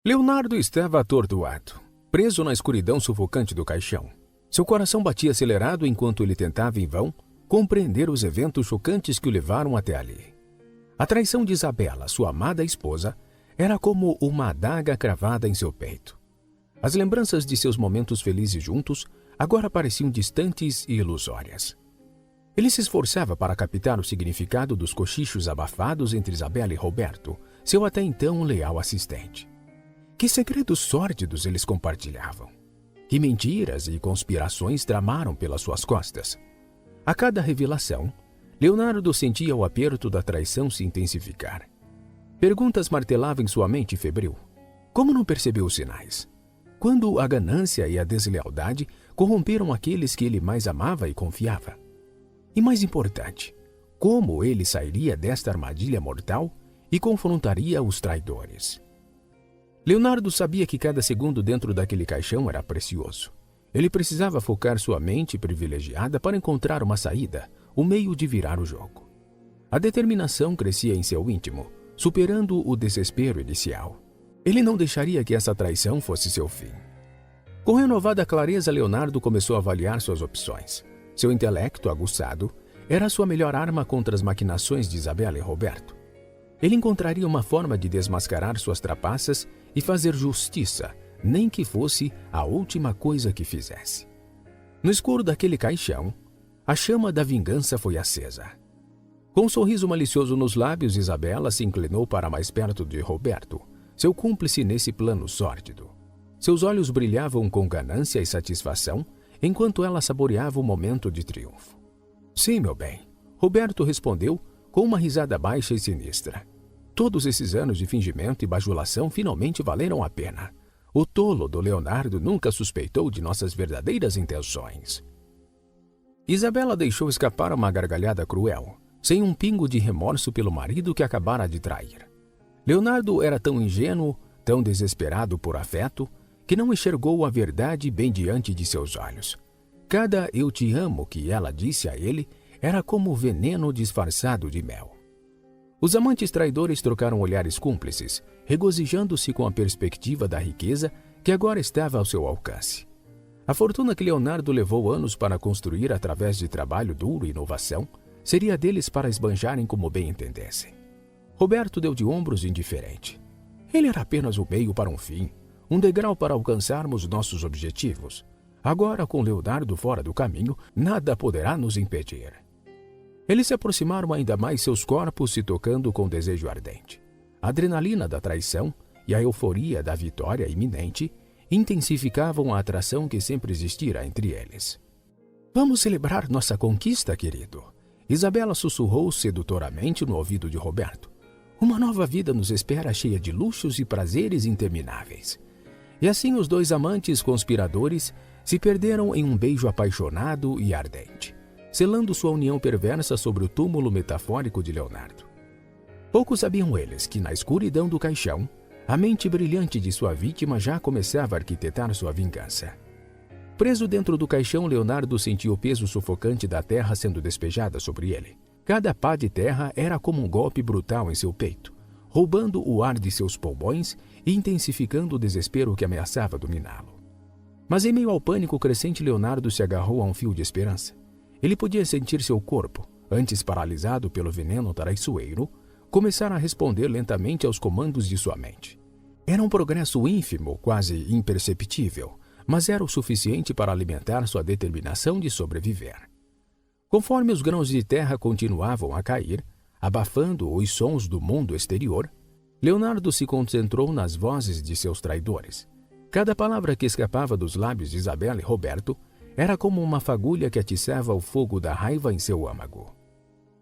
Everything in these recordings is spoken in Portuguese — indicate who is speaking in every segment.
Speaker 1: Leonardo estava atordoado, preso na escuridão sufocante do caixão. Seu coração batia acelerado enquanto ele tentava, em vão, compreender os eventos chocantes que o levaram até ali. A traição de Isabela, sua amada esposa, era como uma adaga cravada em seu peito. As lembranças de seus momentos felizes juntos agora pareciam distantes e ilusórias. Ele se esforçava para captar o significado dos cochichos abafados entre Isabela e Roberto, seu até então leal assistente. Que segredos sórdidos eles compartilhavam? Que mentiras e conspirações tramaram pelas suas costas? A cada revelação, Leonardo sentia o aperto da traição se intensificar. Perguntas martelavam em sua mente febril. Como não percebeu os sinais? Quando a ganância e a deslealdade corromperam aqueles que ele mais amava e confiava? E mais importante, como ele sairia desta armadilha mortal e confrontaria os traidores? Leonardo sabia que cada segundo dentro daquele caixão era precioso. Ele precisava focar sua mente privilegiada para encontrar uma saída, um meio de virar o jogo. A determinação crescia em seu íntimo, superando o desespero inicial. Ele não deixaria que essa traição fosse seu fim. Com renovada clareza, Leonardo começou a avaliar suas opções. Seu intelecto aguçado era sua melhor arma contra as maquinações de Isabela e Roberto. Ele encontraria uma forma de desmascarar suas trapaças e fazer justiça, nem que fosse a última coisa que fizesse. No escuro daquele caixão, a chama da vingança foi acesa. Com um sorriso malicioso nos lábios, Isabela se inclinou para mais perto de Roberto, seu cúmplice nesse plano sórdido. Seus olhos brilhavam com ganância e satisfação, enquanto ela saboreava o momento de triunfo. Sim, meu bem, Roberto respondeu com uma risada baixa e sinistra. Todos esses anos de fingimento e bajulação finalmente valeram a pena. O tolo do Leonardo nunca suspeitou de nossas verdadeiras intenções. Isabela deixou escapar uma gargalhada cruel, sem um pingo de remorso pelo marido que acabara de trair. Leonardo era tão ingênuo, tão desesperado por afeto, que não enxergou a verdade bem diante de seus olhos. Cada "eu te amo" que ela disse a ele era como veneno disfarçado de mel. Os amantes traidores trocaram olhares cúmplices, regozijando-se com a perspectiva da riqueza que agora estava ao seu alcance. A fortuna que Leonardo levou anos para construir através de trabalho duro e inovação seria deles para esbanjarem como bem entendessem. Roberto deu de ombros indiferente. Ele era apenas o meio para um fim, um degrau para alcançarmos nossos objetivos. Agora, com Leonardo fora do caminho, nada poderá nos impedir. Eles se aproximaram ainda mais, seus corpos se tocando com desejo ardente. A adrenalina da traição e a euforia da vitória iminente intensificavam a atração que sempre existira entre eles. Vamos celebrar nossa conquista, querido. Isabela sussurrou sedutoramente no ouvido de Roberto. Uma nova vida nos espera, cheia de luxos e prazeres intermináveis. E assim os dois amantes conspiradores se perderam em um beijo apaixonado e ardente, selando sua união perversa sobre o túmulo metafórico de Leonardo. Pouco sabiam eles que, na escuridão do caixão, a mente brilhante de sua vítima já começava a arquitetar sua vingança. Preso dentro do caixão, Leonardo sentia o peso sufocante da terra sendo despejada sobre ele. Cada pá de terra era como um golpe brutal em seu peito, roubando o ar de seus pulmões e intensificando o desespero que ameaçava dominá-lo. Mas em meio ao pânico crescente, Leonardo se agarrou a um fio de esperança. Ele podia sentir seu corpo, antes paralisado pelo veneno traiçoeiro, começar a responder lentamente aos comandos de sua mente. Era um progresso ínfimo, quase imperceptível, mas era o suficiente para alimentar sua determinação de sobreviver. Conforme os grãos de terra continuavam a cair, abafando os sons do mundo exterior, Leonardo se concentrou nas vozes de seus traidores. Cada palavra que escapava dos lábios de Isabela e Roberto era como uma fagulha que atiçava o fogo da raiva em seu âmago.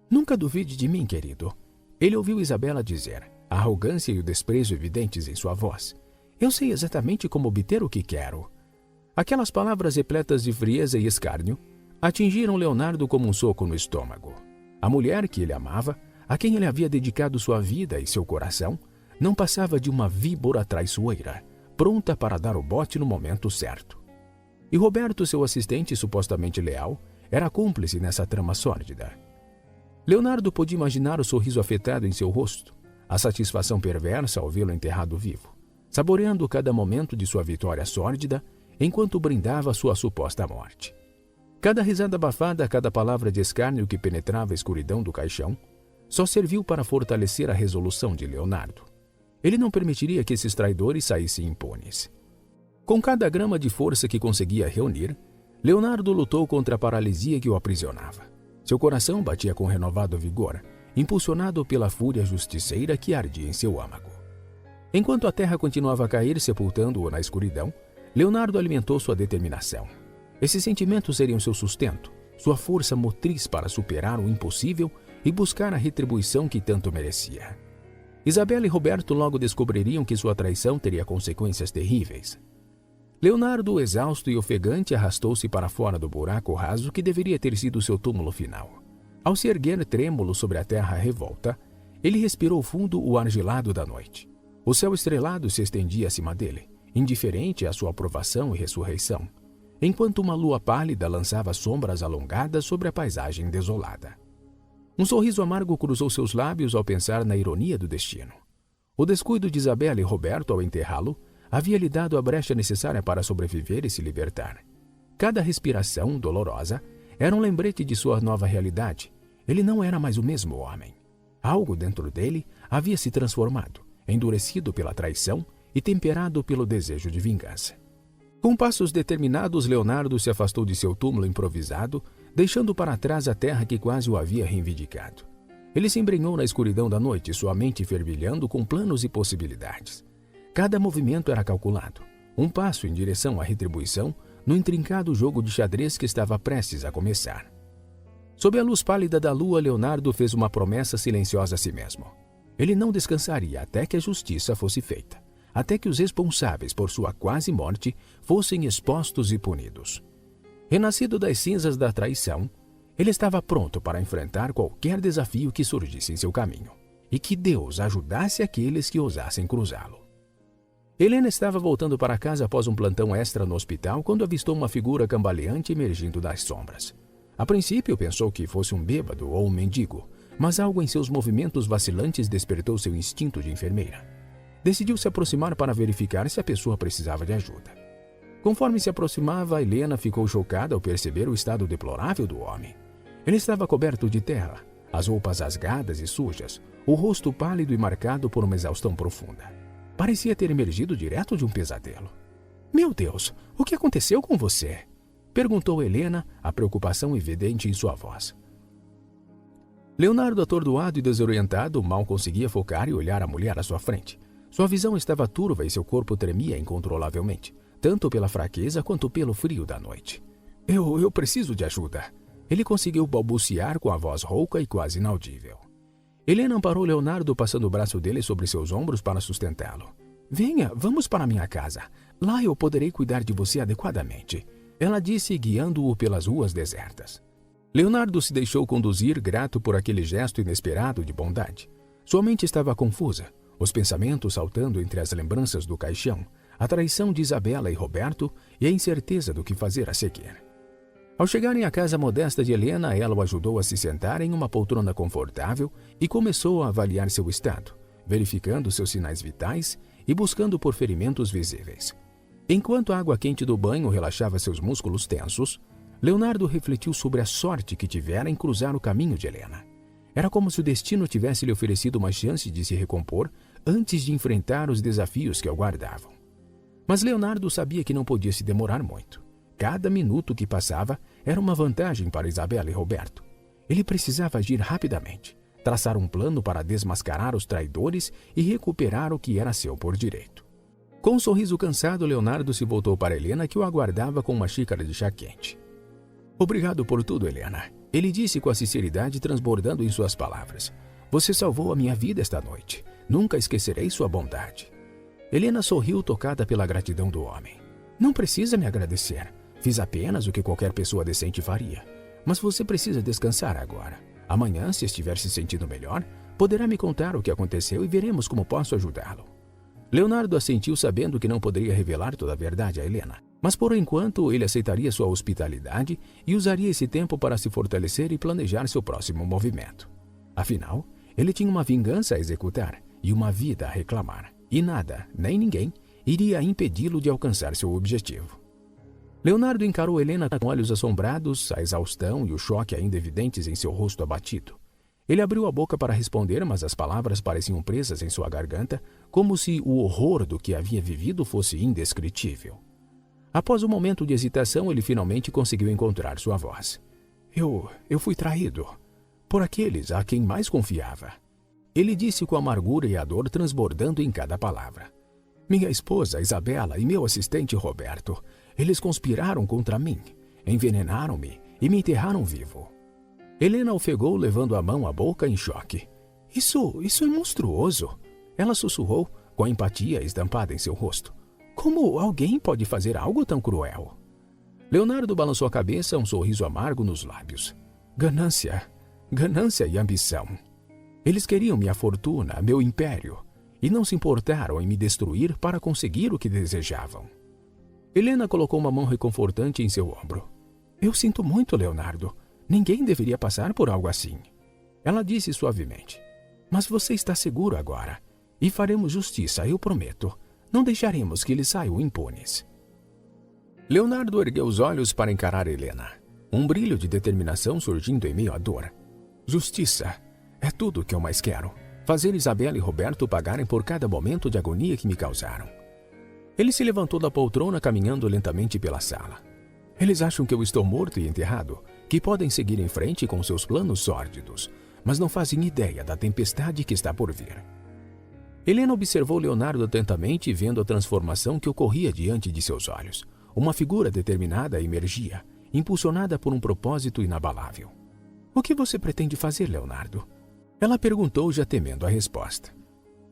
Speaker 1: Nunca duvide de mim, querido. Ele ouviu Isabela dizer, a arrogância e o desprezo evidentes em sua voz. Eu sei exatamente como obter o que quero. Aquelas palavras repletas de frieza e escárnio atingiram Leonardo como um soco no estômago. A mulher que ele amava, a quem ele havia dedicado sua vida e seu coração, não passava de uma víbora traiçoeira, pronta para dar o bote no momento certo. E Roberto, seu assistente supostamente leal, era cúmplice nessa trama sórdida. Leonardo podia imaginar o sorriso afetado em seu rosto, a satisfação perversa ao vê-lo enterrado vivo. saboreando cada momento de sua vitória sórdida, enquanto brindava sua suposta morte. Cada risada abafada, cada palavra de escárnio que penetrava a escuridão do caixão, só serviu para fortalecer a resolução de Leonardo. Ele não permitiria que esses traidores saíssem impunes. Com cada grama de força que conseguia reunir, Leonardo lutou contra a paralisia que o aprisionava. Seu coração batia com renovado vigor, impulsionado pela fúria justiceira que ardia em seu âmago. Enquanto a terra continuava a cair, sepultando-o na escuridão, Leonardo alimentou sua determinação. Esses sentimentos seriam seu sustento, sua força motriz para superar o impossível e buscar a retribuição que tanto merecia. Isabela e Roberto logo descobririam que sua traição teria consequências terríveis. Leonardo, exausto e ofegante, arrastou-se para fora do buraco raso que deveria ter sido seu túmulo final. Ao se erguer trêmulo sobre a terra revolta, ele respirou fundo o ar gelado da noite. O céu estrelado se estendia acima dele, indiferente à sua aprovação e ressurreição, enquanto uma lua pálida lançava sombras alongadas sobre a paisagem desolada. Um sorriso amargo cruzou seus lábios ao pensar na ironia do destino. O descuido de Isabela e Roberto ao enterrá-lo havia lhe dado a brecha necessária para sobreviver e se libertar. Cada respiração, dolorosa, era um lembrete de sua nova realidade. Ele não era mais o mesmo homem. Algo dentro dele havia se transformado, endurecido pela traição e temperado pelo desejo de vingança. Com passos determinados, Leonardo se afastou de seu túmulo improvisado, deixando para trás a terra que quase o havia reivindicado. Ele se embrenhou na escuridão da noite, sua mente fervilhando com planos e possibilidades. Cada movimento era calculado, um passo em direção à retribuição no intrincado jogo de xadrez que estava prestes a começar. Sob a luz pálida da lua, Leonardo fez uma promessa silenciosa a si mesmo. Ele não descansaria até que a justiça fosse feita, até que os responsáveis por sua quase morte fossem expostos e punidos. Renascido das cinzas da traição, ele estava pronto para enfrentar qualquer desafio que surgisse em seu caminho, e que Deus ajudasse aqueles que ousassem cruzá-lo. Helena estava voltando para casa após um plantão extra no hospital quando avistou uma figura cambaleante emergindo das sombras. A princípio pensou que fosse um bêbado ou um mendigo, mas algo em seus movimentos vacilantes despertou seu instinto de enfermeira. Decidiu se aproximar para verificar se a pessoa precisava de ajuda. Conforme se aproximava, Helena ficou chocada ao perceber o estado deplorável do homem. Ele estava coberto de terra, as roupas rasgadas e sujas, o rosto pálido e marcado por uma exaustão profunda. Parecia ter emergido direto de um pesadelo. « Meu Deus, o que aconteceu com você? » perguntou Helena, a preocupação evidente em sua voz. Leonardo, atordoado e desorientado, mal conseguia focar e olhar a mulher à sua frente. Sua visão estava turva e seu corpo tremia incontrolavelmente, tanto pela fraqueza quanto pelo frio da noite. Eu preciso de ajuda. Ele conseguiu balbuciar com a voz rouca e quase inaudível. Helena amparou Leonardo, passando o braço dele sobre seus ombros para sustentá-lo. Venha, vamos para minha casa. Lá eu poderei cuidar de você adequadamente, ela disse, guiando-o pelas ruas desertas. Leonardo se deixou conduzir, grato por aquele gesto inesperado de bondade. Sua mente estava confusa, os pensamentos saltando entre as lembranças do caixão, a traição de Isabela e Roberto e a incerteza do que fazer a seguir. Ao chegarem à casa modesta de Helena, ela o ajudou a se sentar em uma poltrona confortável e começou a avaliar seu estado, verificando seus sinais vitais e buscando por ferimentos visíveis. Enquanto a água quente do banho relaxava seus músculos tensos, Leonardo refletiu sobre a sorte que tivera em cruzar o caminho de Helena. Era como se o destino tivesse lhe oferecido uma chance de se recompor antes de enfrentar os desafios que o aguardavam. Mas Leonardo sabia que não podia se demorar muito. Cada minuto que passava era uma vantagem para Isabela e Roberto. Ele precisava agir rapidamente, traçar um plano para desmascarar os traidores e recuperar o que era seu por direito. Com um sorriso cansado, Leonardo se voltou para Helena, que o aguardava com uma xícara de chá quente. Obrigado por tudo, Helena, ele disse com a sinceridade transbordando em suas palavras. Você salvou a minha vida esta noite. Nunca esquecerei sua bondade. Helena sorriu, tocada pela gratidão do homem. Não precisa me agradecer. Fiz apenas o que qualquer pessoa decente faria. Mas você precisa descansar agora. Amanhã, se estiver se sentindo melhor, poderá me contar o que aconteceu e veremos como posso ajudá-lo. Leonardo assentiu, sabendo que não poderia revelar toda a verdade a Helena. Mas por enquanto ele aceitaria sua hospitalidade e usaria esse tempo para se fortalecer e planejar seu próximo movimento. Afinal, ele tinha uma vingança a executar e uma vida a reclamar. E nada, nem ninguém, iria impedi-lo de alcançar seu objetivo. Leonardo encarou Helena com olhos assombrados, a exaustão e o choque ainda evidentes em seu rosto abatido. Ele abriu a boca para responder, mas as palavras pareciam presas em sua garganta, como se o horror do que havia vivido fosse indescritível. Após um momento de hesitação, ele finalmente conseguiu encontrar sua voz. Eu fui traído por aqueles a quem mais confiava. Ele disse com amargura e a dor transbordando em cada palavra. Minha esposa, Isabela, e meu assistente, Roberto, eles conspiraram contra mim, envenenaram-me e me enterraram vivo. Helena ofegou, levando a mão à boca em choque. Isso é monstruoso. Ela sussurrou, com a empatia estampada em seu rosto. Como alguém pode fazer algo tão cruel? Leonardo balançou a cabeça, um sorriso amargo nos lábios. Ganância e ambição. Eles queriam minha fortuna, meu império, e não se importaram em me destruir para conseguir o que desejavam. Helena colocou uma mão reconfortante em seu ombro. Eu sinto muito, Leonardo. Ninguém deveria passar por algo assim. Ela disse suavemente. Mas você está seguro agora. E faremos justiça, eu prometo. Não deixaremos que eles saiam impunes. Leonardo ergueu os olhos para encarar Helena. Um brilho de determinação surgindo em meio à dor. Justiça. É tudo o que eu mais quero. Fazer Isabela e Roberto pagarem por cada momento de agonia que me causaram. Ele se levantou da poltrona caminhando lentamente pela sala. Eles acham que eu estou morto e enterrado, que podem seguir em frente com seus planos sórdidos, mas não fazem ideia da tempestade que está por vir. Helena observou Leonardo atentamente, vendo a transformação que ocorria diante de seus olhos. Uma figura determinada emergia, impulsionada por um propósito inabalável. O que você pretende fazer, Leonardo? Ela perguntou, já temendo a resposta.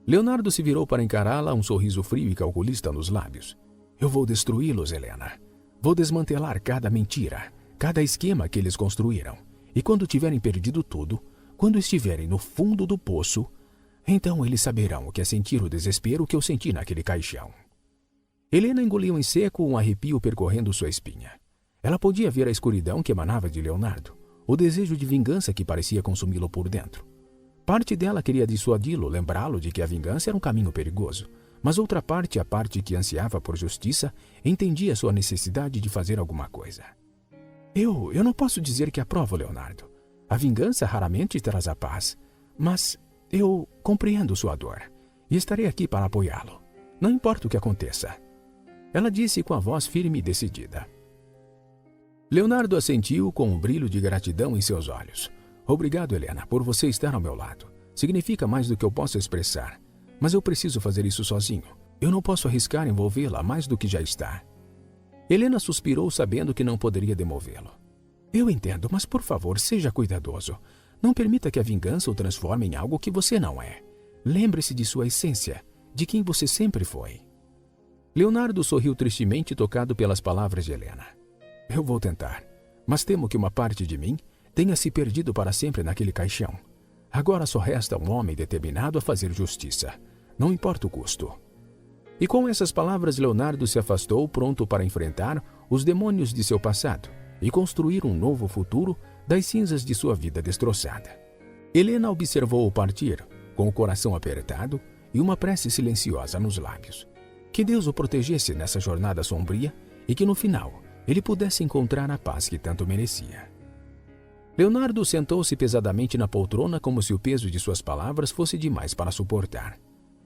Speaker 1: Leonardo se virou para encará-la, um sorriso frio e calculista nos lábios. Eu vou destruí-los, Helena. Vou desmantelar cada mentira, cada esquema que eles construíram. E quando tiverem perdido tudo, quando estiverem no fundo do poço, então eles saberão o que é sentir o desespero que eu senti naquele caixão. Helena engoliu em seco, um arrepio percorrendo sua espinha. Ela podia ver a escuridão que emanava de Leonardo, o desejo de vingança que parecia consumi-lo por dentro. Parte dela queria dissuadi-lo, lembrá-lo de que a vingança era um caminho perigoso, mas outra parte, a parte que ansiava por justiça, entendia sua necessidade de fazer alguma coisa. Eu não posso dizer que aprovo, Leonardo. A vingança raramente traz a paz, mas eu compreendo sua dor e estarei aqui para apoiá-lo. Não importa o que aconteça. Ela disse com a voz firme e decidida. Leonardo assentiu com um brilho de gratidão em seus olhos. Obrigado, Helena, por você estar ao meu lado. Significa mais do que eu posso expressar. Mas eu preciso fazer isso sozinho. Eu não posso arriscar envolvê-la mais do que já está. Helena suspirou, sabendo que não poderia demovê-lo. Eu entendo, mas por favor, seja cuidadoso. Não permita que a vingança o transforme em algo que você não é. Lembre-se de sua essência, de quem você sempre foi. Leonardo sorriu tristemente, tocado pelas palavras de Helena. Eu vou tentar, mas temo que uma parte de mim tenha se perdido para sempre naquele caixão. Agora só resta um homem determinado a fazer justiça, não importa o custo. E com essas palavras, Leonardo se afastou, pronto para enfrentar os demônios de seu passado e construir um novo futuro das cinzas de sua vida destroçada. Helena observou-o partir, com o coração apertado e uma prece silenciosa nos lábios. Que Deus o protegesse nessa jornada sombria e que no final ele pudesse encontrar a paz que tanto merecia. Leonardo sentou-se pesadamente na poltrona como se o peso de suas palavras fosse demais para suportar.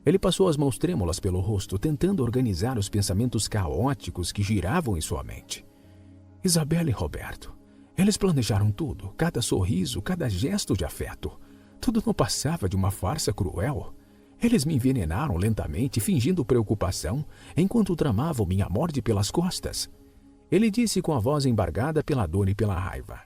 Speaker 1: Ele passou as mãos trêmulas pelo rosto, tentando organizar os pensamentos caóticos que giravam em sua mente. Isabela e Roberto. Eles planejaram tudo, cada sorriso, cada gesto de afeto. Tudo não passava de uma farsa cruel. Eles me envenenaram lentamente, fingindo preocupação, enquanto tramavam minha morte pelas costas. Ele disse com a voz embargada pela dor e pela raiva.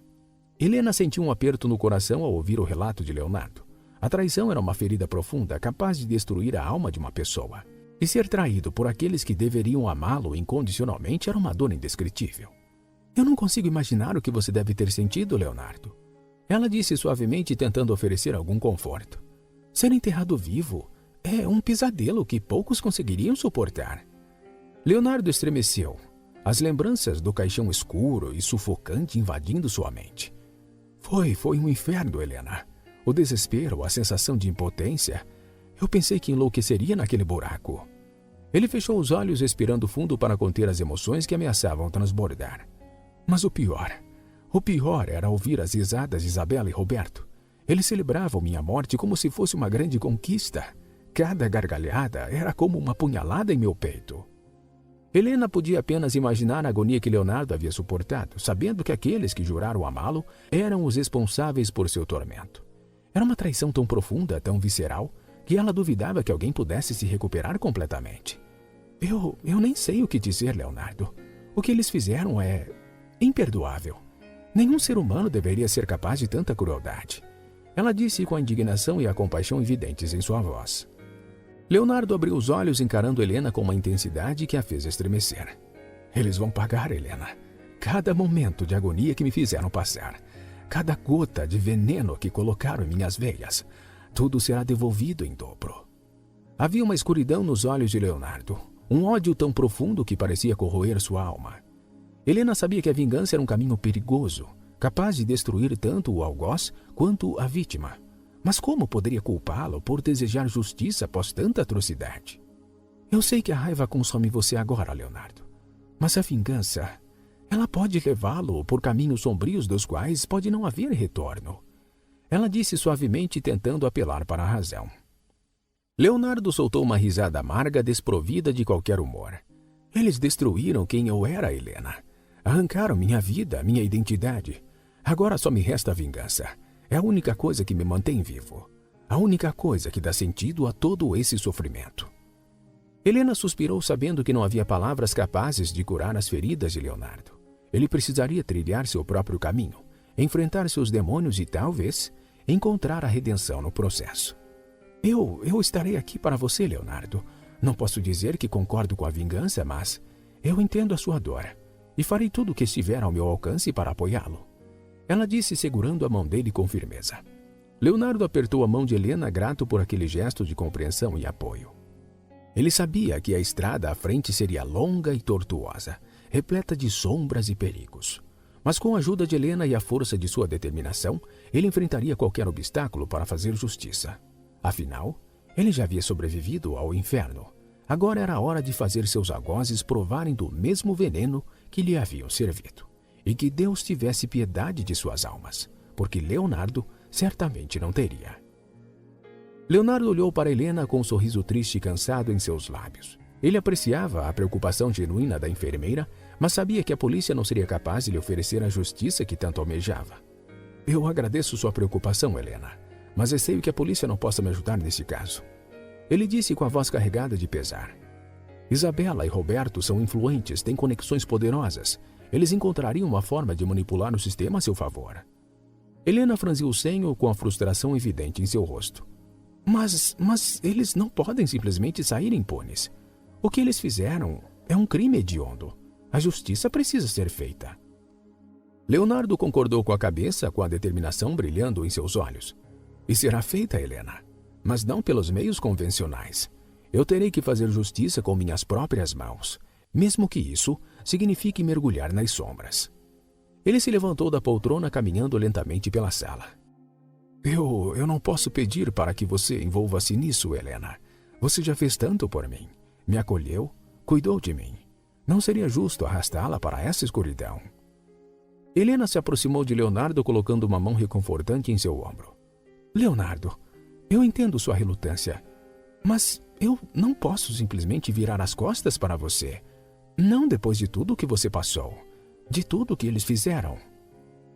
Speaker 1: Helena sentiu um aperto no coração ao ouvir o relato de Leonardo. A traição era uma ferida profunda, capaz de destruir a alma de uma pessoa. E ser traído por aqueles que deveriam amá-lo incondicionalmente era uma dor indescritível. Eu não consigo imaginar o que você deve ter sentido, Leonardo. Ela disse suavemente, tentando oferecer algum conforto. Ser enterrado vivo é um pesadelo que poucos conseguiriam suportar. Leonardo estremeceu, as lembranças do caixão escuro e sufocante invadindo sua mente. Foi um inferno, Helena. O desespero, a sensação de impotência. Eu pensei que enlouqueceria naquele buraco. Ele fechou os olhos, respirando fundo para conter as emoções que ameaçavam transbordar. Mas o pior era ouvir as risadas de Isabela e Roberto. Eles celebravam minha morte como se fosse uma grande conquista. Cada gargalhada era como uma punhalada em meu peito. Helena podia apenas imaginar a agonia que Leonardo havia suportado, sabendo que aqueles que juraram amá-lo eram os responsáveis por seu tormento. Era uma traição tão profunda, tão visceral, que ela duvidava que alguém pudesse se recuperar completamente. Eu nem sei o que dizer, Leonardo. O que eles fizeram é imperdoável. Nenhum ser humano deveria ser capaz de tanta crueldade. Ela disse com a indignação e a compaixão evidentes em sua voz. Leonardo abriu os olhos encarando Helena com uma intensidade que a fez estremecer. Eles vão pagar, Helena. Cada momento de agonia que me fizeram passar, cada gota de veneno que colocaram em minhas veias, tudo será devolvido em dobro. Havia uma escuridão nos olhos de Leonardo, um ódio tão profundo que parecia corroer sua alma. Helena sabia que a vingança era um caminho perigoso, capaz de destruir tanto o algoz quanto a vítima. Mas como poderia culpá-lo por desejar justiça após tanta atrocidade? Eu sei que a raiva consome você agora, Leonardo. Mas a vingança, ela pode levá-lo por caminhos sombrios dos quais pode não haver retorno. Ela disse suavemente, tentando apelar para a razão. Leonardo soltou uma risada amarga, desprovida de qualquer humor. Eles destruíram quem eu era, Helena. Arrancaram minha vida, minha identidade. Agora só me resta a vingança. É a única coisa que me mantém vivo. A única coisa que dá sentido a todo esse sofrimento. Helena suspirou, sabendo que não havia palavras capazes de curar as feridas de Leonardo. Ele precisaria trilhar seu próprio caminho, enfrentar seus demônios e, talvez, encontrar a redenção no processo. Eu estarei aqui para você, Leonardo. Não posso dizer que concordo com a vingança, mas eu entendo a sua dor e farei tudo o que estiver ao meu alcance para apoiá-lo. Ela disse, segurando a mão dele com firmeza. Leonardo apertou a mão de Helena, grato por aquele gesto de compreensão e apoio. Ele sabia que a estrada à frente seria longa e tortuosa, repleta de sombras e perigos. Mas com a ajuda de Helena e a força de sua determinação, ele enfrentaria qualquer obstáculo para fazer justiça. Afinal, ele já havia sobrevivido ao inferno. Agora era a hora de fazer seus algozes provarem do mesmo veneno que lhe haviam servido. E que Deus tivesse piedade de suas almas, porque Leonardo certamente não teria. Leonardo olhou para Helena com um sorriso triste e cansado em seus lábios. Ele apreciava a preocupação genuína da enfermeira, mas sabia que a polícia não seria capaz de lhe oferecer a justiça que tanto almejava. Eu agradeço sua preocupação, Helena, mas receio que a polícia não possa me ajudar nesse caso. Ele disse com a voz carregada de pesar. Isabela e Roberto são influentes, têm conexões poderosas. Eles encontrariam uma forma de manipular o sistema a seu favor. Helena franziu o senho com a frustração evidente em seu rosto. Mas eles não podem simplesmente sair impunes. O que eles fizeram é um crime hediondo. A justiça precisa ser feita. Leonardo concordou com a cabeça, com a determinação brilhando em seus olhos. E será feita, Helena, mas não pelos meios convencionais. Eu terei que fazer justiça com minhas próprias mãos, mesmo que isso signifique mergulhar nas sombras. Ele se levantou da poltrona, caminhando lentamente pela sala. Eu não posso pedir para que você envolva-se nisso, Helena. Você já fez tanto por mim. Me acolheu, cuidou de mim. Não seria justo arrastá-la para essa escuridão. Helena se aproximou de Leonardo, colocando uma mão reconfortante em seu ombro. Leonardo, eu entendo sua relutância, mas eu não posso simplesmente virar as costas para você. Não depois de tudo o que você passou, de tudo o que eles fizeram.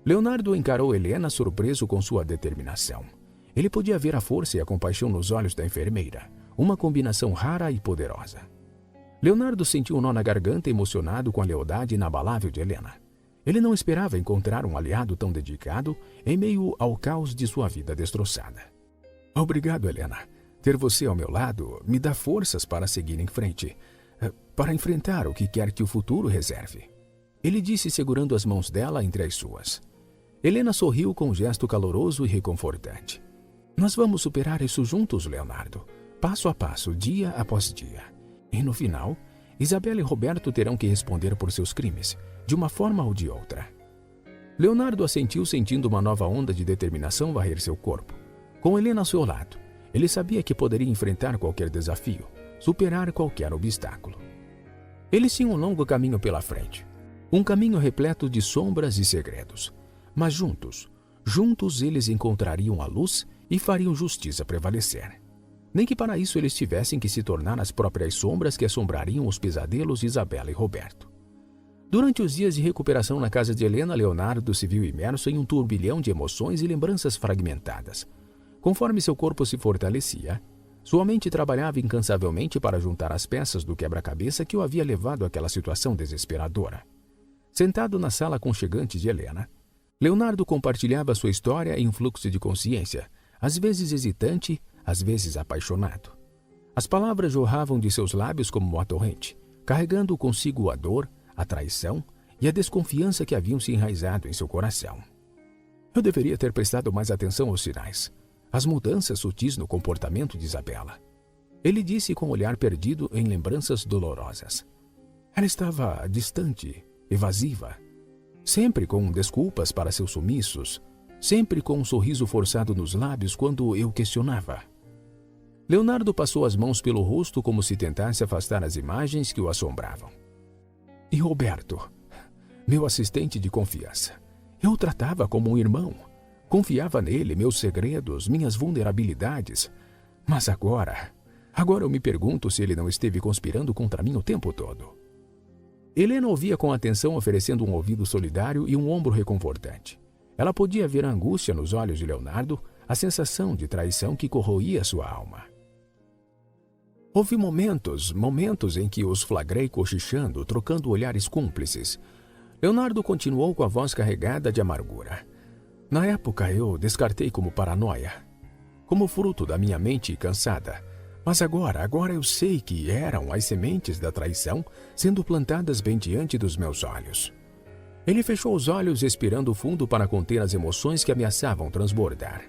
Speaker 1: Leonardo encarou Helena, surpreso com sua determinação. Ele podia ver a força e a compaixão nos olhos da enfermeira, uma combinação rara e poderosa. Leonardo sentiu um nó na garganta, emocionado com a lealdade inabalável de Helena. Ele não esperava encontrar um aliado tão dedicado em meio ao caos de sua vida destroçada. Obrigado, Helena. Ter você ao meu lado me dá forças para seguir em frente, para enfrentar o que quer que o futuro reserve. Ele disse, segurando as mãos dela entre as suas. Helena sorriu com um gesto caloroso e reconfortante. Nós vamos superar isso juntos, Leonardo, passo a passo, dia após dia. E no final, Isabela e Roberto terão que responder por seus crimes, de uma forma ou de outra. Leonardo assentiu, sentindo uma nova onda de determinação varrer seu corpo. Com Helena ao seu lado, ele sabia que poderia enfrentar qualquer desafio, superar qualquer obstáculo. Eles tinham um longo caminho pela frente, um caminho repleto de sombras e segredos, mas juntos eles encontrariam a luz e fariam justiça prevalecer. Nem que para isso eles tivessem que se tornar as próprias sombras que assombrariam os pesadelos de Isabela e Roberto. Durante os dias de recuperação na casa de Helena, Leonardo se viu imerso em um turbilhão de emoções e lembranças fragmentadas. Conforme seu corpo se fortalecia, sua mente trabalhava incansavelmente para juntar as peças do quebra-cabeça que o havia levado àquela situação desesperadora. Sentado na sala aconchegante de Helena, Leonardo compartilhava sua história em um fluxo de consciência, às vezes hesitante, às vezes apaixonado. As palavras jorravam de seus lábios como uma torrente, carregando consigo a dor, a traição e a desconfiança que haviam se enraizado em seu coração. Eu deveria ter prestado mais atenção aos sinais, às mudanças sutis no comportamento de Isabela. Ele disse com um olhar perdido em lembranças dolorosas. Ela estava distante, evasiva, sempre com desculpas para seus sumiços, sempre com um sorriso forçado nos lábios quando eu questionava. Leonardo passou as mãos pelo rosto como se tentasse afastar as imagens que o assombravam. E Roberto, meu assistente de confiança, eu o tratava como um irmão. Confiava nele, meus segredos, minhas vulnerabilidades. Mas agora eu me pergunto se ele não esteve conspirando contra mim o tempo todo. Helena ouvia com atenção, oferecendo um ouvido solidário e um ombro reconfortante. Ela podia ver a angústia nos olhos de Leonardo, a sensação de traição que corroía sua alma. Houve momentos em que os flagrei cochichando, trocando olhares cúmplices. Leonardo continuou com a voz carregada de amargura. Na época eu descartei como paranoia, como fruto da minha mente cansada. Mas agora eu sei que eram as sementes da traição sendo plantadas bem diante dos meus olhos. Ele fechou os olhos, respirando fundo para conter as emoções que ameaçavam transbordar.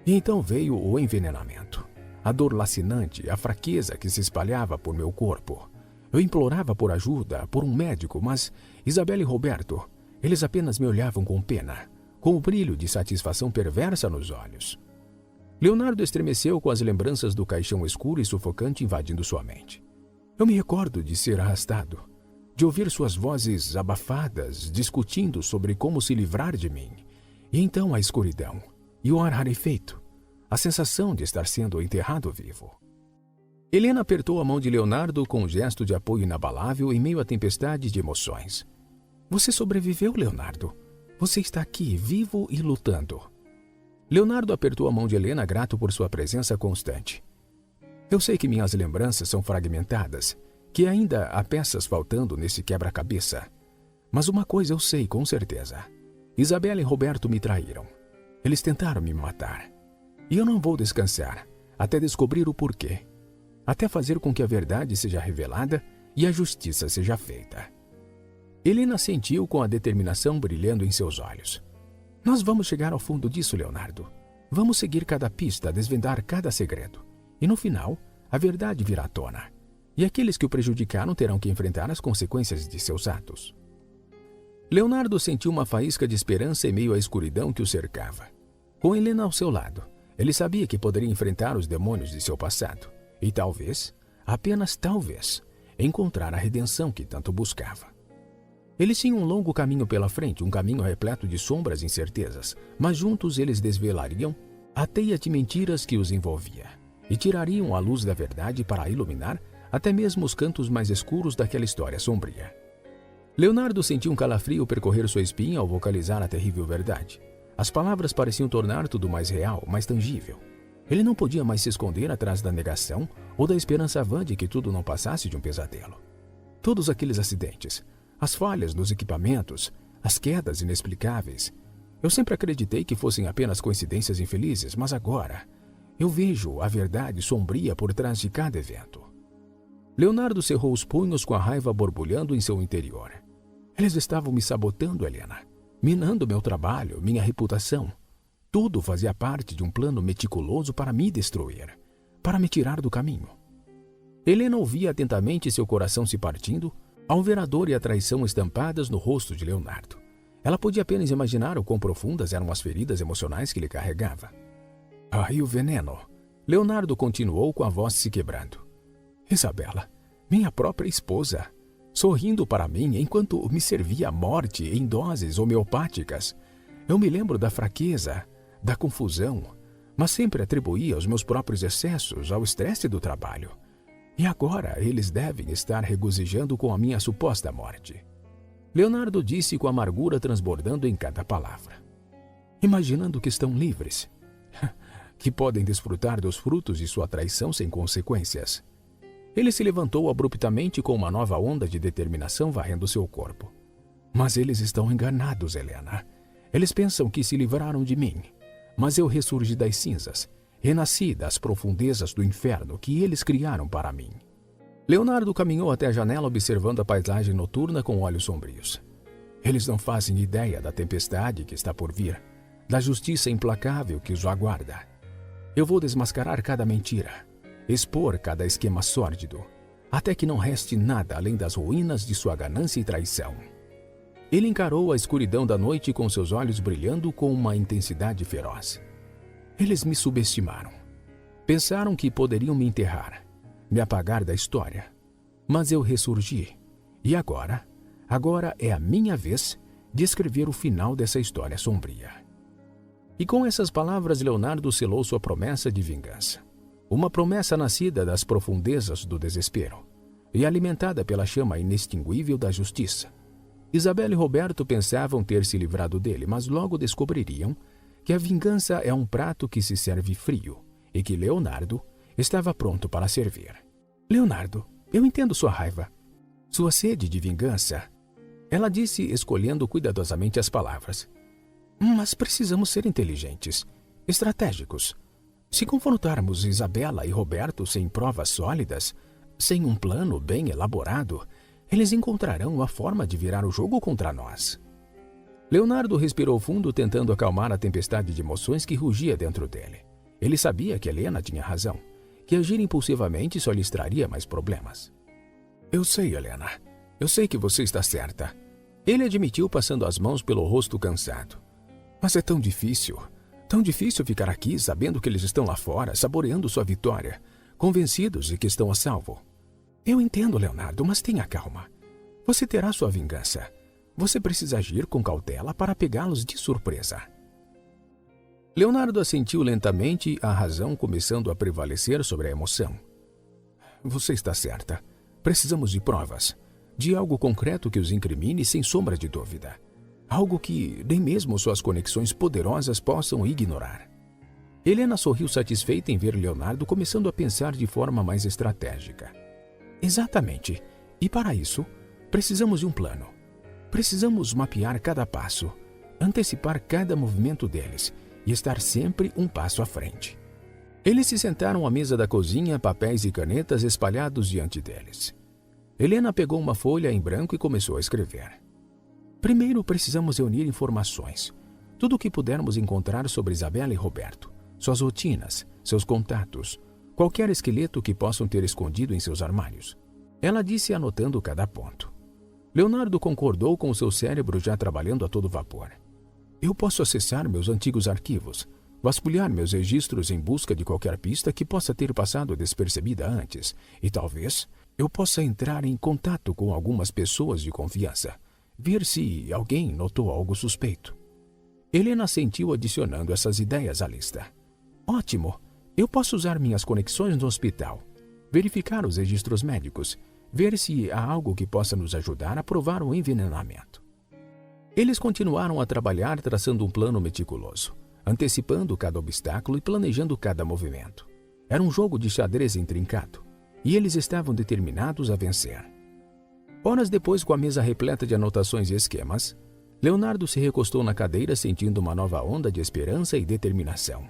Speaker 1: E então veio o envenenamento. A dor lacinante, a fraqueza que se espalhava por meu corpo. Eu implorava por ajuda, por um médico, mas Isabela e Roberto, eles apenas me olhavam com pena, com o brilho de satisfação perversa nos olhos. Leonardo estremeceu com as lembranças do caixão escuro e sufocante invadindo sua mente. Eu me recordo de ser arrastado, de ouvir suas vozes abafadas discutindo sobre como se livrar de mim. E então a escuridão e o ar rarefeito, a sensação de estar sendo enterrado vivo. Helena apertou a mão de Leonardo com um gesto de apoio inabalável em meio à tempestade de emoções. Você sobreviveu, Leonardo. Você está aqui, vivo e lutando. Leonardo apertou a mão de Helena, grato por sua presença constante. Eu sei que minhas lembranças são fragmentadas, que ainda há peças faltando nesse quebra-cabeça. Mas uma coisa eu sei com certeza. Isabela e Roberto me traíram. Eles tentaram me matar. E eu não vou descansar até descobrir o porquê. Até fazer com que a verdade seja revelada e a justiça seja feita. Helena sentiu com a determinação brilhando em seus olhos. Nós vamos chegar ao fundo disso, Leonardo. Vamos seguir cada pista, desvendar cada segredo. E no final, a verdade virá à tona. E aqueles que o prejudicaram terão que enfrentar as consequências de seus atos. Leonardo sentiu uma faísca de esperança em meio à escuridão que o cercava. Com Helena ao seu lado, ele sabia que poderia enfrentar os demônios de seu passado. E talvez, apenas talvez, encontrar a redenção que tanto buscava. Eles tinham um longo caminho pela frente, um caminho repleto de sombras e incertezas, mas juntos eles desvelariam a teia de mentiras que os envolvia e tirariam a luz da verdade para iluminar até mesmo os cantos mais escuros daquela história sombria. Leonardo sentiu um calafrio percorrer sua espinha ao vocalizar a terrível verdade. As palavras pareciam tornar tudo mais real, mais tangível. Ele não podia mais se esconder atrás da negação ou da esperança vã de que tudo não passasse de um pesadelo. Todos aqueles acidentes, as falhas nos equipamentos, as quedas inexplicáveis. Eu sempre acreditei que fossem apenas coincidências infelizes, mas agora eu vejo a verdade sombria por trás de cada evento. Leonardo cerrou os punhos com a raiva borbulhando em seu interior. Eles estavam me sabotando, Helena, minando meu trabalho, minha reputação. Tudo fazia parte de um plano meticuloso para me destruir, para me tirar do caminho. Helena ouvia atentamente seu coração se partindo ao ver a dor e a traição estampadas no rosto de Leonardo. Ela podia apenas imaginar o quão profundas eram as feridas emocionais que ele carregava. Ah, e o veneno? Leonardo continuou com a voz se quebrando. Isabela, minha própria esposa, sorrindo para mim enquanto me servia a morte em doses homeopáticas. Eu me lembro da fraqueza, da confusão, mas sempre atribuía os meus próprios excessos ao estresse do trabalho. E agora eles devem estar regozijando com a minha suposta morte. Leonardo disse com amargura transbordando em cada palavra. Imaginando que estão livres, que podem desfrutar dos frutos de sua traição sem consequências. Ele se levantou abruptamente com uma nova onda de determinação varrendo seu corpo. Mas eles estão enganados, Helena. Eles pensam que se livraram de mim. Mas eu ressurgi das cinzas, renasci das profundezas do inferno que eles criaram para mim. Leonardo caminhou até a janela observando a paisagem noturna com olhos sombrios. Eles não fazem ideia da tempestade que está por vir, da justiça implacável que os aguarda. Eu vou desmascarar cada mentira, expor cada esquema sórdido, até que não reste nada além das ruínas de sua ganância e traição. Ele encarou a escuridão da noite com seus olhos brilhando com uma intensidade feroz. Eles me subestimaram. Pensaram que poderiam me enterrar, me apagar da história. Mas eu ressurgi. E agora é a minha vez de escrever o final dessa história sombria. E com essas palavras, Leonardo selou sua promessa de vingança. Uma promessa nascida das profundezas do desespero e alimentada pela chama inextinguível da justiça. Isabela e Roberto pensavam ter se livrado dele, mas logo descobririam que a vingança é um prato que se serve frio e que Leonardo estava pronto para servir. Leonardo, eu entendo sua raiva, sua sede de vingança. Ela disse, escolhendo cuidadosamente as palavras. Mas precisamos ser inteligentes, estratégicos. Se confrontarmos Isabela e Roberto sem provas sólidas, sem um plano bem elaborado, eles encontrarão uma forma de virar o jogo contra nós. Leonardo respirou fundo, tentando acalmar a tempestade de emoções que rugia dentro dele. Ele sabia que Helena tinha razão, que agir impulsivamente só lhes traria mais problemas. Eu sei, Helena. Eu sei que você está certa. Ele admitiu, passando as mãos pelo rosto cansado. Mas é tão difícil ficar aqui sabendo que eles estão lá fora, saboreando sua vitória, convencidos de que estão a salvo. Eu entendo, Leonardo, mas tenha calma. Você terá sua vingança. Você precisa agir com cautela para pegá-los de surpresa. Leonardo assentiu lentamente, a razão começando a prevalecer sobre a emoção. Você está certa. Precisamos de provas. De algo concreto que os incrimine sem sombra de dúvida. Algo que nem mesmo suas conexões poderosas possam ignorar. Helena sorriu satisfeita em ver Leonardo começando a pensar de forma mais estratégica. Exatamente. E para isso, precisamos de um plano. Precisamos mapear cada passo, antecipar cada movimento deles e estar sempre um passo à frente. Eles se sentaram à mesa da cozinha, papéis e canetas espalhados diante deles. Helena pegou uma folha em branco e começou a escrever. Primeiro, precisamos reunir informações. Tudo o que pudermos encontrar sobre Isabela e Roberto, suas rotinas, seus contatos, qualquer esqueleto que possam ter escondido em seus armários. Ela disse anotando cada ponto. Leonardo concordou, com o seu cérebro já trabalhando a todo vapor. Eu posso acessar meus antigos arquivos, vasculhar meus registros em busca de qualquer pista que possa ter passado despercebida antes, e talvez eu possa entrar em contato com algumas pessoas de confiança, ver se alguém notou algo suspeito. Helena assentiu, adicionando essas ideias à lista. Ótimo! Eu posso usar minhas conexões no hospital, verificar os registros médicos, ver se há algo que possa nos ajudar a provar o envenenamento. Eles continuaram a trabalhar traçando um plano meticuloso, antecipando cada obstáculo e planejando cada movimento. Era um jogo de xadrez intrincado, e eles estavam determinados a vencer. Horas depois, com a mesa repleta de anotações e esquemas, Leonardo se recostou na cadeira sentindo uma nova onda de esperança e determinação.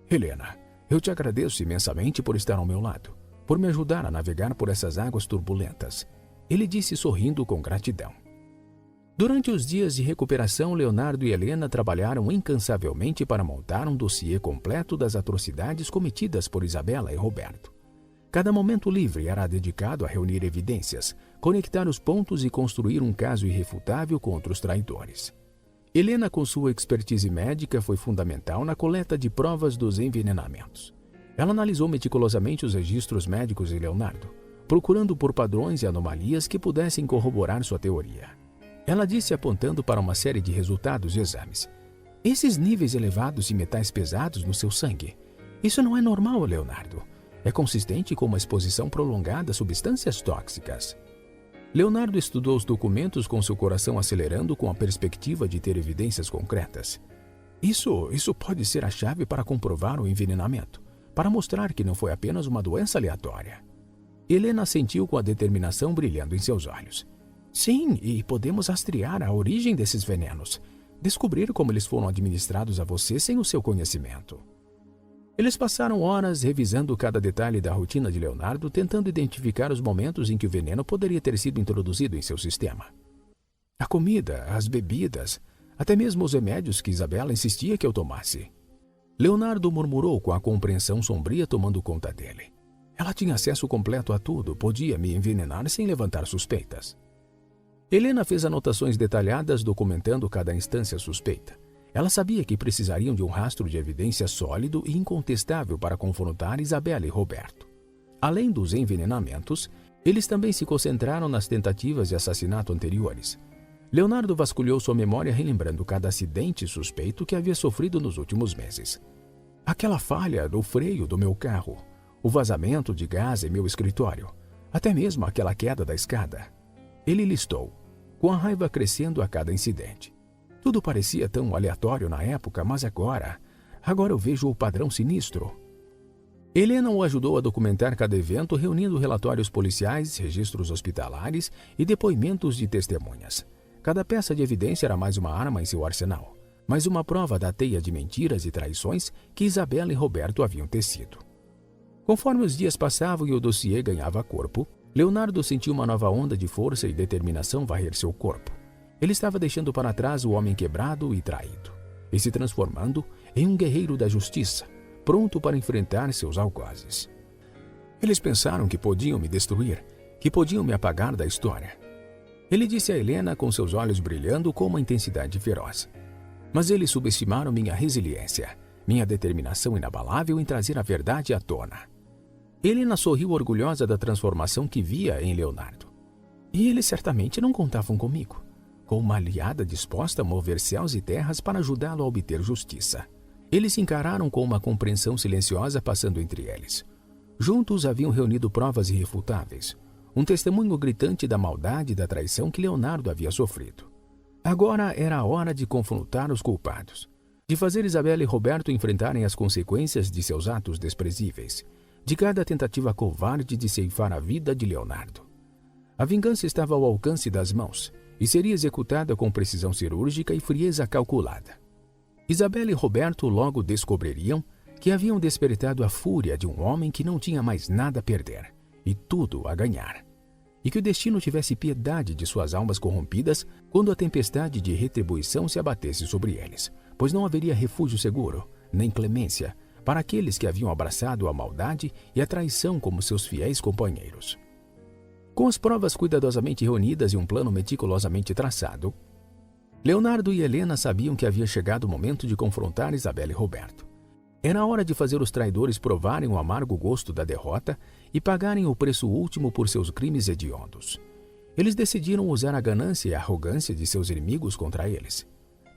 Speaker 1: Helena, eu te agradeço imensamente por estar ao meu lado, por me ajudar a navegar por essas águas turbulentas. Ele disse sorrindo com gratidão. Durante os dias de recuperação, Leonardo e Helena trabalharam incansavelmente para montar um dossiê completo das atrocidades cometidas por Isabela e Roberto. Cada momento livre era dedicado a reunir evidências, conectar os pontos e construir um caso irrefutável contra os traidores. Helena, com sua expertise médica, foi fundamental na coleta de provas dos envenenamentos. Ela analisou meticulosamente os registros médicos de Leonardo, procurando por padrões e anomalias que pudessem corroborar sua teoria. Ela disse apontando para uma série de resultados de exames. Esses níveis elevados de metais pesados no seu sangue. Isso não é normal, Leonardo. É consistente com uma exposição prolongada a substâncias tóxicas. Leonardo estudou os documentos com seu coração acelerando com a perspectiva de ter evidências concretas. Isso pode ser a chave para comprovar o envenenamento, para mostrar que não foi apenas uma doença aleatória. Helena sentiu com a determinação brilhando em seus olhos. Sim, e podemos rastrear a origem desses venenos, descobrir como eles foram administrados a você sem o seu conhecimento. Eles passaram horas revisando cada detalhe da rotina de Leonardo, tentando identificar os momentos em que o veneno poderia ter sido introduzido em seu sistema. A comida, as bebidas, até mesmo os remédios que Isabela insistia que eu tomasse. Leonardo murmurou com a compreensão sombria tomando conta dele. Ela tinha acesso completo a tudo, podia me envenenar sem levantar suspeitas. Helena fez anotações detalhadas documentando cada instância suspeita. Ela sabia que precisariam de um rastro de evidência sólido e incontestável para confrontar Isabela e Roberto. Além dos envenenamentos, eles também se concentraram nas tentativas de assassinato anteriores. Leonardo vasculhou sua memória relembrando cada acidente suspeito que havia sofrido nos últimos meses. Aquela falha do freio do meu carro, o vazamento de gás em meu escritório, até mesmo aquela queda da escada. Ele listou, com a raiva crescendo a cada incidente. Tudo parecia tão aleatório na época, mas agora eu vejo o padrão sinistro. Helena o ajudou a documentar cada evento, reunindo relatórios policiais, registros hospitalares e depoimentos de testemunhas. Cada peça de evidência era mais uma arma em seu arsenal, mais uma prova da teia de mentiras e traições que Isabela e Roberto haviam tecido. Conforme os dias passavam e o dossiê ganhava corpo, Leonardo sentiu uma nova onda de força e determinação varrer seu corpo. Ele estava deixando para trás o homem quebrado e traído, e se transformando em um guerreiro da justiça, pronto para enfrentar seus algozes. Eles pensaram que podiam me destruir, que podiam me apagar da história. Ele disse a Helena com seus olhos brilhando com uma intensidade feroz. Mas eles subestimaram minha resiliência, minha determinação inabalável em trazer a verdade à tona. Helena sorriu orgulhosa da transformação que via em Leonardo. E eles certamente não contavam comigo, com uma aliada disposta a mover céus e terras para ajudá-lo a obter justiça. Eles se encararam com uma compreensão silenciosa passando entre eles. Juntos haviam reunido provas irrefutáveis, um testemunho gritante da maldade e da traição que Leonardo havia sofrido. Agora era a hora de confrontar os culpados, de fazer Isabela e Roberto enfrentarem as consequências de seus atos desprezíveis, de cada tentativa covarde de ceifar a vida de Leonardo. A vingança estava ao alcance das mãos e seria executada com precisão cirúrgica e frieza calculada. Isabela e Roberto logo descobririam que haviam despertado a fúria de um homem que não tinha mais nada a perder e tudo a ganhar, e que o destino tivesse piedade de suas almas corrompidas quando a tempestade de retribuição se abatesse sobre eles, pois não haveria refúgio seguro, nem clemência, para aqueles que haviam abraçado a maldade e a traição como seus fiéis companheiros. Com as provas cuidadosamente reunidas e um plano meticulosamente traçado, Leonardo e Helena sabiam que havia chegado o momento de confrontar Isabela e Roberto. Era hora de fazer os traidores provarem o amargo gosto da derrota e pagarem o preço último por seus crimes hediondos. Eles decidiram usar a ganância e a arrogância de seus inimigos contra eles.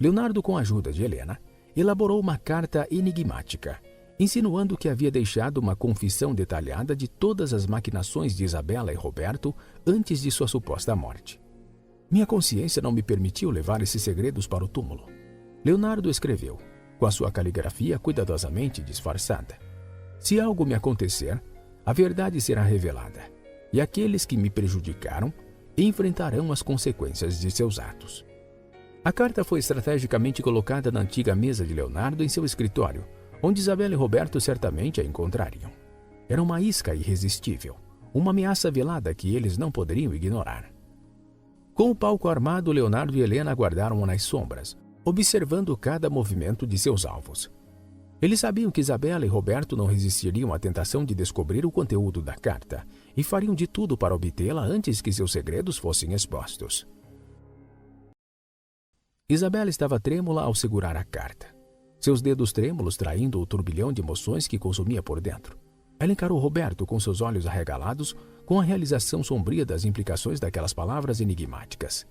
Speaker 1: Leonardo, com a ajuda de Helena, elaborou uma carta enigmática, insinuando que havia deixado uma confissão detalhada de todas as maquinações de Isabela e Roberto antes de sua suposta morte. Minha consciência não me permitiu levar esses segredos para o túmulo. Leonardo escreveu, com a sua caligrafia cuidadosamente disfarçada. Se algo me acontecer, a verdade será revelada, e aqueles que me prejudicaram enfrentarão as consequências de seus atos. A carta foi estrategicamente colocada na antiga mesa de Leonardo em seu escritório, onde Isabela e Roberto certamente a encontrariam. Era uma isca irresistível, uma ameaça velada que eles não poderiam ignorar. Com o palco armado, Leonardo e Helena aguardaram nas sombras, observando cada movimento de seus alvos. Eles sabiam que Isabela e Roberto não resistiriam à tentação de descobrir o conteúdo da carta e fariam de tudo para obtê-la antes que seus segredos fossem expostos. Isabela estava trêmula ao segurar a carta, seus dedos trêmulos traindo o turbilhão de emoções que consumia por dentro. Ela encarou Roberto com seus olhos arregalados, com a realização sombria das implicações daquelas palavras enigmáticas.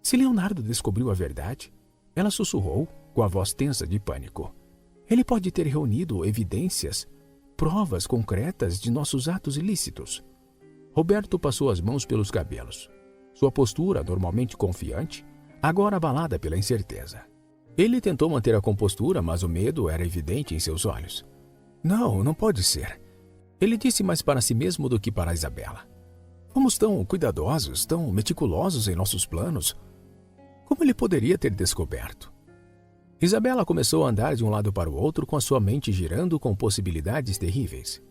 Speaker 1: Se Leonardo descobriu a verdade, ela sussurrou com a voz tensa de pânico. Ele pode ter reunido evidências, provas concretas de nossos atos ilícitos. Roberto passou as mãos pelos cabelos. Sua postura, normalmente confiante, agora abalada pela incerteza. Ele tentou manter a compostura, mas o medo era evidente em seus olhos. Não pode ser. Ele disse mais para si mesmo do que para Isabela. Fomos tão cuidadosos, tão meticulosos em nossos planos. Como ele poderia ter descoberto? Isabela começou a andar de um lado para o outro com a sua mente girando com possibilidades terríveis.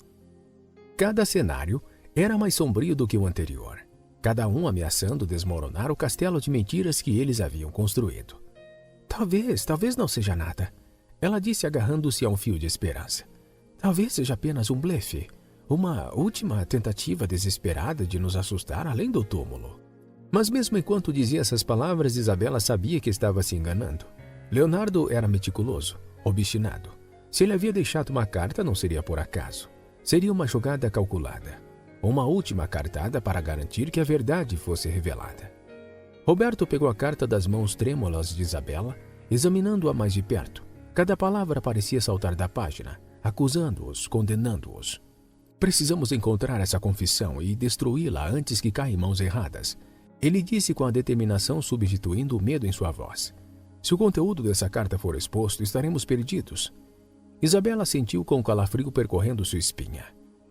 Speaker 1: Cada cenário era mais sombrio do que o anterior, cada um ameaçando desmoronar o castelo de mentiras que eles haviam construído. Talvez não seja nada, ela disse agarrando-se a um fio de esperança. Talvez seja apenas um blefe, uma última tentativa desesperada de nos assustar além do túmulo. Mas mesmo enquanto dizia essas palavras, Isabela sabia que estava se enganando. Leonardo era meticuloso, obstinado. Se ele havia deixado uma carta, não seria por acaso. Seria uma jogada calculada. Uma última cartada para garantir que a verdade fosse revelada. Roberto pegou a carta das mãos trêmulas de Isabela, examinando-a mais de perto. Cada palavra parecia saltar da página, acusando-os, condenando-os. Precisamos encontrar essa confissão e destruí-la antes que caia em mãos erradas. Ele disse com a determinação, substituindo o medo em sua voz. Se o conteúdo dessa carta for exposto, estaremos perdidos. Isabela sentiu com o calafrio percorrendo sua espinha.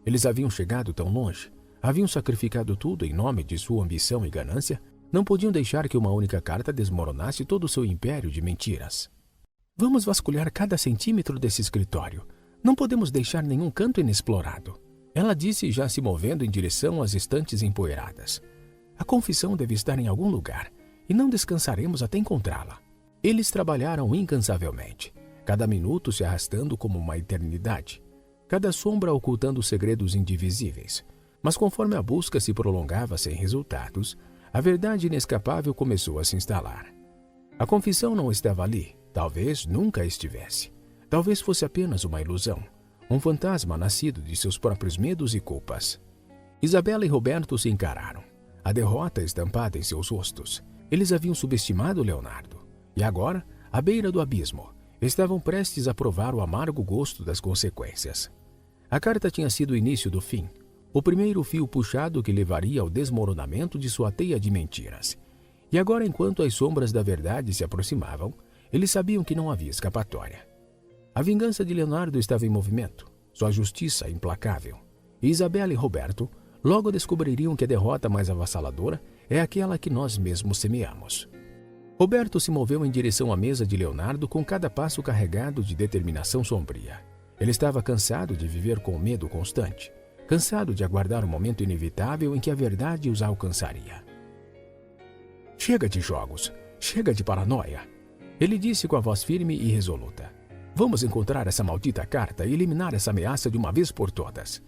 Speaker 1: Eles haviam chegado tão longe, haviam sacrificado tudo em nome de sua ambição e ganância, não podiam deixar que uma única carta desmoronasse todo o seu império de mentiras. Vamos vasculhar cada centímetro desse escritório. Não podemos deixar nenhum canto inexplorado. Ela disse, já se movendo em direção às estantes empoeiradas. A confissão deve estar em algum lugar, e não descansaremos até encontrá-la. Eles trabalharam incansavelmente, cada minuto se arrastando como uma eternidade, cada sombra ocultando segredos indivisíveis. Mas conforme a busca se prolongava sem resultados, a verdade inescapável começou a se instalar. A confissão não estava ali, talvez nunca estivesse. Talvez fosse apenas uma ilusão, um fantasma nascido de seus próprios medos e culpas. Isabela e Roberto se encararam, a derrota estampada em seus rostos. Eles haviam subestimado Leonardo, e agora, à beira do abismo, estavam prestes a provar o amargo gosto das consequências. A carta tinha sido o início do fim, o primeiro fio puxado que levaria ao desmoronamento de sua teia de mentiras. E agora, enquanto as sombras da verdade se aproximavam, eles sabiam que não havia escapatória. A vingança de Leonardo estava em movimento, sua justiça implacável. E Isabela e Roberto logo descobririam que a derrota mais avassaladora é aquela que nós mesmos semeamos. Roberto se moveu em direção à mesa de Leonardo com cada passo carregado de determinação sombria. Ele estava cansado de viver com medo constante, cansado de aguardar o momento inevitável em que a verdade os alcançaria. Chega de jogos, chega de paranoia, ele disse com a voz firme e resoluta. Vamos encontrar essa maldita carta e eliminar essa ameaça de uma vez por todas.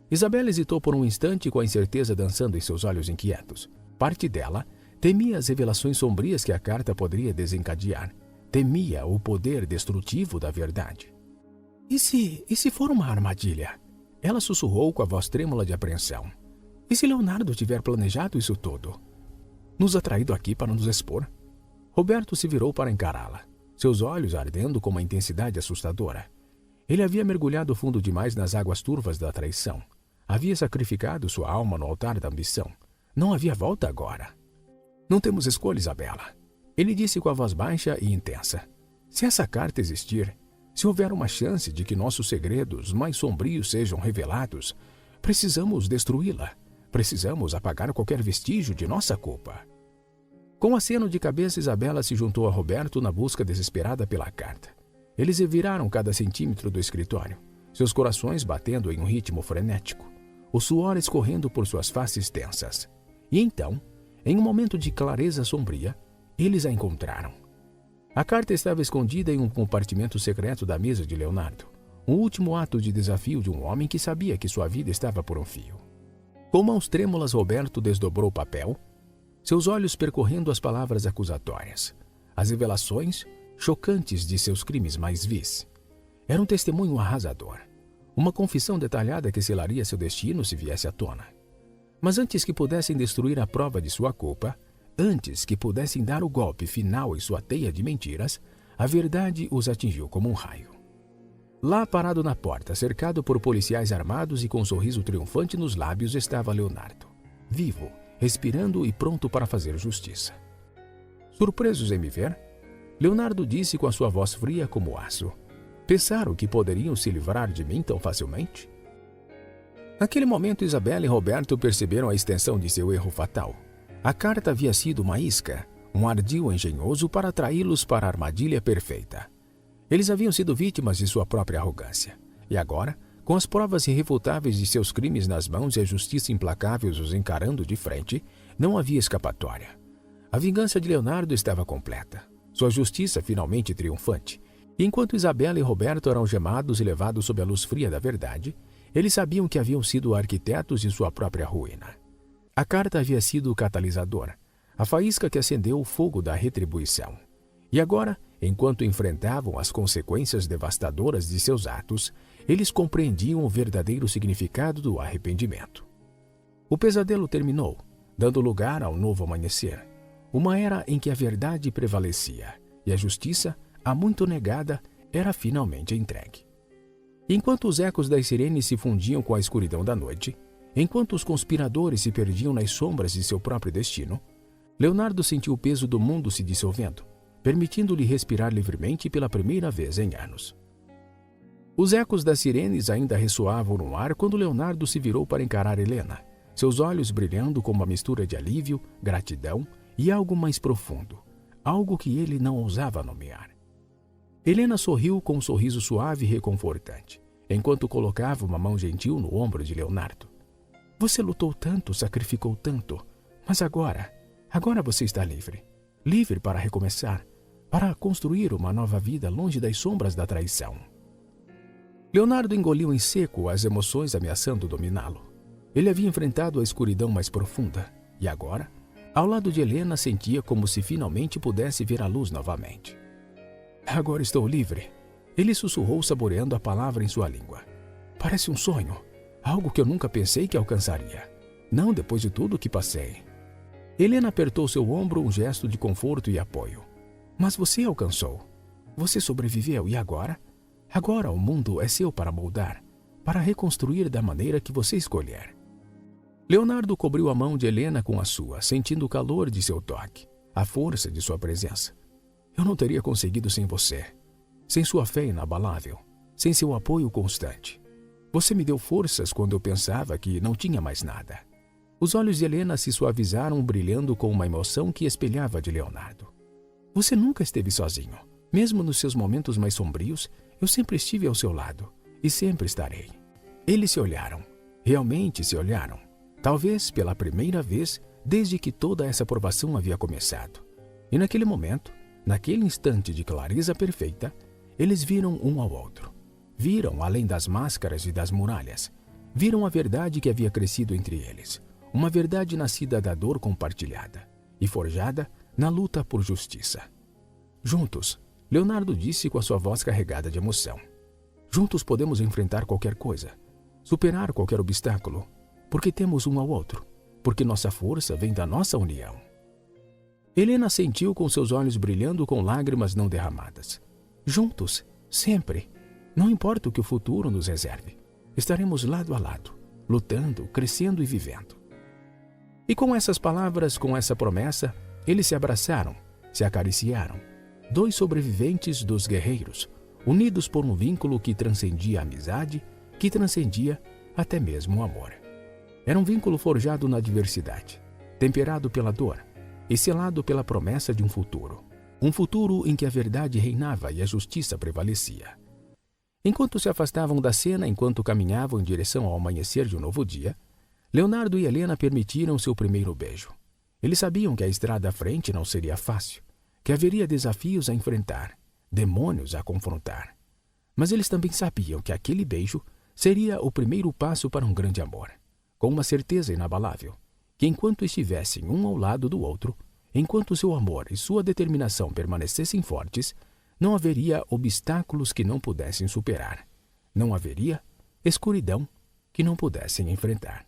Speaker 1: Isabela hesitou por um instante com a incerteza dançando em seus olhos inquietos. Parte dela temia as revelações sombrias que a carta poderia desencadear. Temia o poder destrutivo da verdade. E se for uma armadilha? Ela sussurrou com a voz trêmula de apreensão. E se Leonardo tiver planejado isso tudo? Nos atraído aqui para nos expor? Roberto se virou para encará-la, seus olhos ardendo com uma intensidade assustadora. Ele havia mergulhado fundo demais nas águas turvas da traição. Havia sacrificado sua alma no altar da ambição. Não havia volta agora. Não temos escolha, Isabela. Ele disse com a voz baixa e intensa. Se essa carta existir, se houver uma chance de que nossos segredos mais sombrios sejam revelados, precisamos destruí-la. Precisamos apagar qualquer vestígio de nossa culpa. Com aceno de cabeça, Isabela se juntou a Roberto na busca desesperada pela carta. Eles reviraram cada centímetro do escritório, seus corações batendo em um ritmo frenético, o suor escorrendo por suas faces tensas. E então, em um momento de clareza sombria, eles a encontraram. A carta estava escondida em um compartimento secreto da mesa de Leonardo, um último ato de desafio de um homem que sabia que sua vida estava por um fio. Com mãos trêmulas, Roberto desdobrou o papel, seus olhos percorrendo as palavras acusatórias, as revelações chocantes de seus crimes mais vis. Era um testemunho arrasador, uma confissão detalhada que selaria seu destino se viesse à tona. Mas antes que pudessem destruir a prova de sua culpa, antes que pudessem dar o golpe final em sua teia de mentiras, a verdade os atingiu como um raio. Lá, parado na porta, cercado por policiais armados e com um sorriso triunfante nos lábios, estava Leonardo, vivo, respirando e pronto para fazer justiça. Surpresos em me ver, Leonardo disse com a sua voz fria como aço: pensaram que poderiam se livrar de mim tão facilmente? Naquele momento, Isabela e Roberto perceberam a extensão de seu erro fatal. A carta havia sido uma isca, um ardil engenhoso para atraí-los para a armadilha perfeita. Eles haviam sido vítimas de sua própria arrogância. E agora, com as provas irrefutáveis de seus crimes nas mãos e a justiça implacável os encarando de frente, não havia escapatória. A vingança de Leonardo estava completa. Sua justiça finalmente triunfante. E enquanto Isabela e Roberto eram gemados e levados sob a luz fria da verdade, eles sabiam que haviam sido arquitetos de sua própria ruína. A carta havia sido o catalisador, a faísca que acendeu o fogo da retribuição. E agora, enquanto enfrentavam as consequências devastadoras de seus atos, eles compreendiam o verdadeiro significado do arrependimento. O pesadelo terminou, dando lugar ao novo amanhecer, uma era em que a verdade prevalecia e a justiça, há muito negada, era finalmente entregue. Enquanto os ecos das sirenes se fundiam com a escuridão da noite, enquanto os conspiradores se perdiam nas sombras de seu próprio destino, Leonardo sentiu o peso do mundo se dissolvendo, permitindo-lhe respirar livremente pela primeira vez em anos. Os ecos das sirenes ainda ressoavam no ar quando Leonardo se virou para encarar Helena, seus olhos brilhando com uma mistura de alívio, gratidão e algo mais profundo, algo que ele não ousava nomear. Helena sorriu com um sorriso suave e reconfortante, enquanto colocava uma mão gentil no ombro de Leonardo. Você lutou tanto, sacrificou tanto, mas agora você está livre. Livre para recomeçar, para construir uma nova vida longe das sombras da traição. Leonardo engoliu em seco as emoções ameaçando dominá-lo. Ele havia enfrentado a escuridão mais profunda e agora, ao lado de Helena, sentia como se finalmente pudesse ver a luz novamente. Agora estou livre, ele sussurrou saboreando a palavra em sua língua. Parece um sonho, algo que eu nunca pensei que alcançaria. Não depois de tudo o que passei. Helena apertou seu ombro, um gesto de conforto e apoio. Mas você alcançou. Você sobreviveu e agora? Agora o mundo é seu para moldar, para reconstruir da maneira que você escolher. Leonardo cobriu a mão de Helena com a sua, sentindo o calor de seu toque, a força de sua presença. Eu não teria conseguido sem você, sem sua fé inabalável, sem seu apoio constante. Você me deu forças quando eu pensava que não tinha mais nada. Os olhos de Helena se suavizaram, brilhando com uma emoção que espelhava de Leonardo. Você nunca esteve sozinho. Mesmo nos seus momentos mais sombrios, eu sempre estive ao seu lado e sempre estarei. Eles se olharam. Realmente se olharam. Talvez pela primeira vez desde que toda essa provação havia começado. E naquele momento, naquele instante de clareza perfeita, eles viram um ao outro. Viram além das máscaras e das muralhas. Viram a verdade que havia crescido entre eles. Uma verdade nascida da dor compartilhada e forjada na luta por justiça. Juntos, Leonardo disse com a sua voz carregada de emoção. Juntos podemos enfrentar qualquer coisa, superar qualquer obstáculo, porque temos um ao outro, porque nossa força vem da nossa união. Helena sentiu com seus olhos brilhando com lágrimas não derramadas. Juntos, sempre, não importa o que o futuro nos reserve, estaremos lado a lado, lutando, crescendo e vivendo. E com essas palavras, com essa promessa, eles se abraçaram, se acariciaram. Dois sobreviventes dos guerreiros, unidos por um vínculo que transcendia a amizade, que transcendia até mesmo o amor. Era um vínculo forjado na adversidade, temperado pela dor e selado pela promessa de um futuro. Um futuro em que a verdade reinava e a justiça prevalecia. Enquanto se afastavam da cena, enquanto caminhavam em direção ao amanhecer de um novo dia, Leonardo e Helena permitiram seu primeiro beijo. Eles sabiam que a estrada à frente não seria fácil, que haveria desafios a enfrentar, demônios a confrontar. Mas eles também sabiam que aquele beijo seria o primeiro passo para um grande amor, com uma certeza inabalável, que enquanto estivessem um ao lado do outro, enquanto seu amor e sua determinação permanecessem fortes, não haveria obstáculos que não pudessem superar. Não haveria escuridão que não pudessem enfrentar.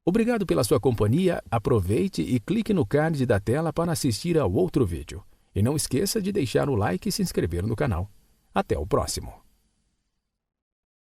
Speaker 1: Obrigado pela sua companhia, aproveite e clique no card da tela para assistir ao outro vídeo. E não esqueça de deixar o like e se inscrever no canal. Até o próximo!